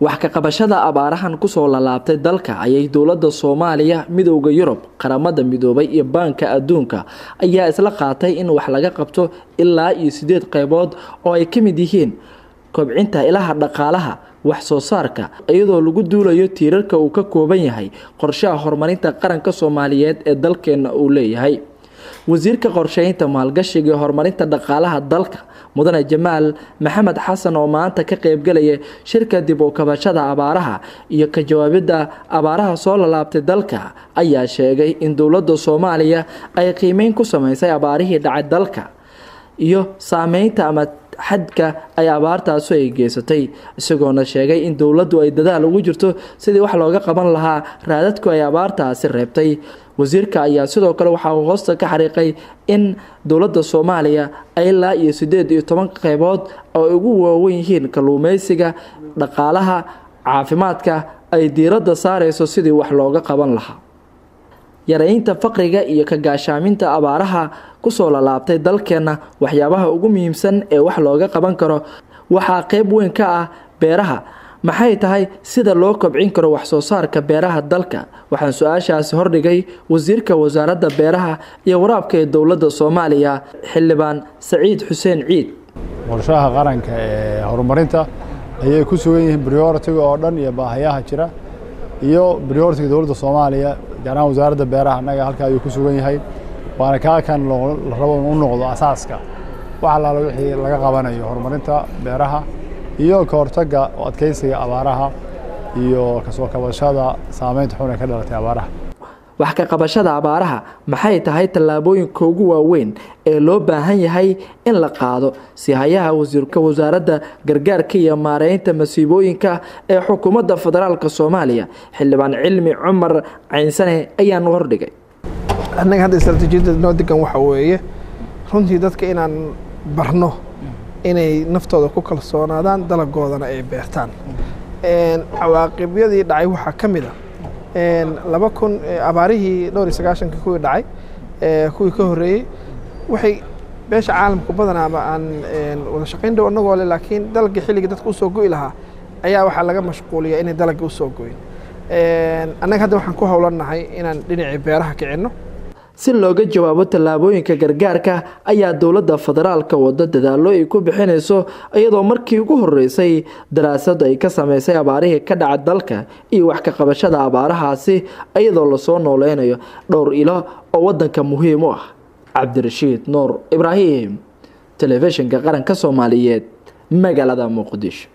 wax ka qabashada abaarahan ku soo laabtay dalka ayay dowladda Soomaaliya, midowga Yurub, qaramada midoobay iyo Baanka Adduunka ayaa isla qaatay in wax laga qabto ilaa 8 qaybood oo ay ka mid yihiin kobcinta ilaha dhaqaalaha, wax soo saarka, iyadoo lagu duulayo tiirarka uu ka kooban yahay qorshaha horumarinta qaranka Soomaaliyeed ee dalkeena uu leeyahay. wasiirka qorsheynta maalgashiga iyo horumarinta dhaqaalaha dalka mudane Jamaal Maxamed Xasan oo maanta ka qayb galaya shirka dib u kabashada abaaraha iyo ka jawaabida abaaraha soo laabtay dalka ayaa sheegay in dowladda Soomaaliya ay qiimeyn ku sameysay abaarihii dhacay dalka iyo saameynta ama xadka ay abaartaasi ay geysatay, isagoona sheegay in dowladdu ay dadaal ugu jirto sidii wax looga qaban lahaa raadadku ay abaartaasi reebtay. wasiirka ayaa sidoo kale waxa uu hoosta ka xariiqay in dowladda Soomaaliya ay ilaa 18 qaybood oo ugu waaweyn yihiin kalluumeysiga, dhaqaalaha, caafimaadka ay diiradda saareyso sidii wax looga qaban lahaa. yareynta faqriga iyo ka gaashaaminta abaaraha ku soo laabtay dalkeena waxyaabaha ugu muhiimsan ee wax looga qaban karo waxaa qayb weyn ka ah beeraha. maxay tahay sida loo kobcin karo wax soo saarka beeraha dalka? waxaan su'aashaasi hordhigay wasiirka wasaaradda beeraha iyo waraabka ee dowladda Soomaaliya xildhibaan Saciid Xuseen Ciid. qorshaha qaranka ee horumarinta ayay ku sugan yihiin priority-ga oo dhan iyo baahiyaha jira iyo priority-ga dowladda Soomaaliya gaar ahaan wasaaradda beeraha anaga halka ayuu ku sugan yahay waana kan la rabo inuu noqdo asaaska waxa la wixii laga qabanayo horumarinta beeraha iyo ka hortagga adkeysiga abaaraha iyo ka soo kabashada saameynta xun ee ka dhalatay abaaraha. wax ka qabashada abaaraha maxay tahay tallaabooyinka ugu waaweyn ee loo baahan yahay in la qaado? si hayaha wasiirka wasaaradda gargaarka iyo maareynta masiibooyinka ee xukuumadda federaalka Soomaaliya xildhibaan Cilmi Cumar Caynsane ayaan hordhigay. annaga hadda istaraatiijiyadda noo degan waxa weeye runtii dadka inaan barno inay naftooda ku kalsoonaadaan dalagoodana ay beertaan. cawaaqibyadii dhacay waxaa ka mid ah 2000 abaarihii 9 kuwii dhacay kuwii ka horeeyay waxay beesha caalamku badanaa aan wada shaqayn dhow annagoo leh laakiin dalagii xilligii dadku u soo go'i lahaa ayaa waxaa laga mashquuliyaa inay dalagii u soo go'in. annaga hadda waxaan ku howlanahay inaan dhinacii beeraha kicinno. si looga jawaabo tallaabooyinka gargaarka ayaa dowladda federaalka wada dadaallo ay ku bixinayso iyadoo markii ugu horeysay daraasad ay ka sameysay abaarihii ka dhacay dalka iyo wax ka qabashada abaarahaasi iyadoo la soo nooleynayo dhowr ilo oo wadanka muhiim u ah. Cabdirashiid Nuur Ibraahim, Telefishinka Qaranka Soomaaliyeed, magaalada Muqdisho.